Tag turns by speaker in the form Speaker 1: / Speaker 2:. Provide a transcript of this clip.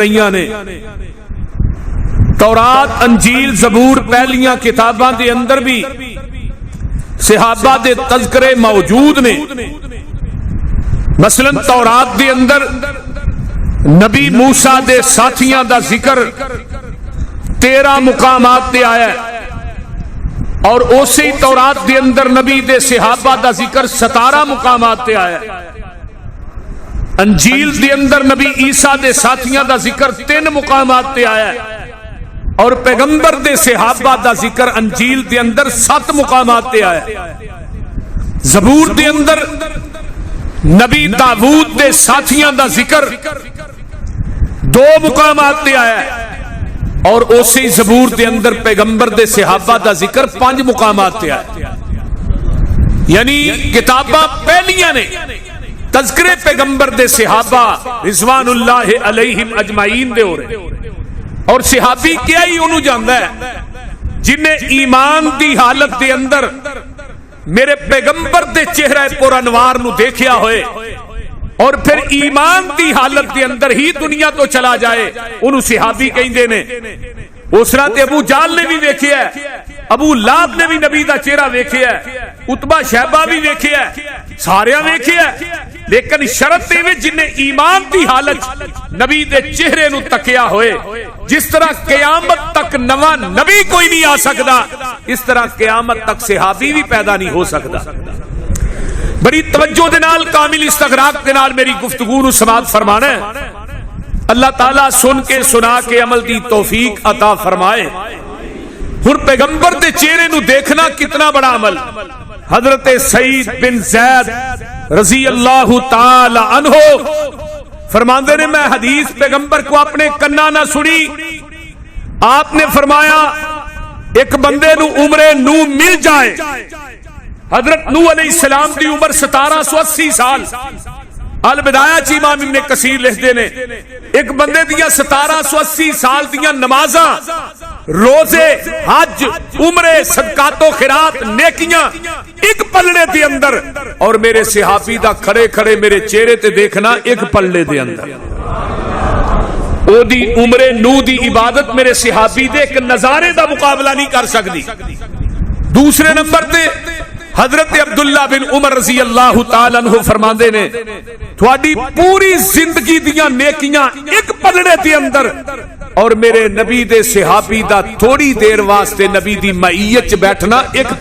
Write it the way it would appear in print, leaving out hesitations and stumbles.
Speaker 1: نے تورات انجیل زبور پہلیاں کتاباں دے اندر بھی صحابہ دے تذکرے موجود نے. مثلا تورات دے اندر نبی موسیٰ دے ساتھیاں دا ذکر 13 مقامات تے آیا ہے، اور اسی تورات دے اندر نبی دے صحابہ دا ذکر 17 مقامات تے آیا ہے. انجیل دے اندر نبی عیسیٰ دے ساتھیاں دا ذکر 3 مقامات تے آیا ہے، اور پیغمبر دے صحابہ دا ذکر انجیل دے اندر 7 مقامات تے آیا ہے. زبور دے اندر نبی داؤد دے ساتھیاں دا ذکر 2 مقامات تے آیا ہے، اور اسی زبور دے اندر پیغمبر دے صحابہ دا ذکر 5 مقامات تے آیا. یعنی کتاباں پہلیاں نے تذکرے پیغمبر دے صحابہ رضوان اللہ علیہم اجمعین دے ہو رہے. اور صحابی کیا ہی انہوں جاندا ہے جنہیں ایمان دی حالت دے اندر میرے پیغمبر دے چہرہ پر انوار نو دیکھیا ہوئے اور پھر ایمان دی حالت دے اندر ہی دنیا تو چلا جائے انہوں صحابی کہندے نے. اس رات ابو جال نے بھی ویکھیا ہے، ابو لہب نے بھی نبی دا چہرہ ویکھیا ہے، عتبہ شیبہ بھی ویکھیا ہے، ساریاں ویکھیا ہے. لیکن شرط تے وچ جن نے ایمان دی حالت نبی دے چہرے نو تکیا ہوئے، جس طرح قیامت تک نواں نبی کوئی نہیں آ سکدا، اس طرح قیامت تک صحابی بھی پیدا نہیں ہو سکدا. بڑی توجہ دے نال کامل استغراق دے نال میری گفتگو نو سماعت فرمانا ہے. اللہ تعالیٰ سن کے سنا کے عمل دی توفیق عطا فرمائے. ہن پیغمبر دے چہرے نو دیکھنا کتنا بڑا عمل. حضرت سعید بن زید رضی اللہ تعالی عنہ فرماندے نے میں حدیث پیغمبر کو اپنے کنا نہ سنی. آپ نے فرمایا ایک بندے نو عمر نو مل جائے. حضرت نوح علیہ السلام دی عمر 1780 سال. البدایہ چ امام ابن کثیر لکھدے نے ایک بندے دیاں 1780 سال دیاں نمازاں، روزے، حج، عمرے، صدقات و خیرات، نیکیاں ایک پلڑے دے اندر، اور میرے صحابی دا کھڑے کھڑے میرے چہرے تے دیکھنا ایک پلڑے دے اندر. او دی عمر نو دی عبادت میرے صحابی دے ایک نظارے دا مقابلہ نہیں کر سکتی. دوسرے نمبر تے حضرت عبداللہ بن عمر رضی اللہ تعالیٰ عنہ فرماندے نے تھوڑی پوری زندگی دیاں نیکیاں ایک پلڑے دے اندر، اور میرے نبی دے صحابی دا تھوڑی دیر واسطے نبی دی معیت بیٹھنا ایک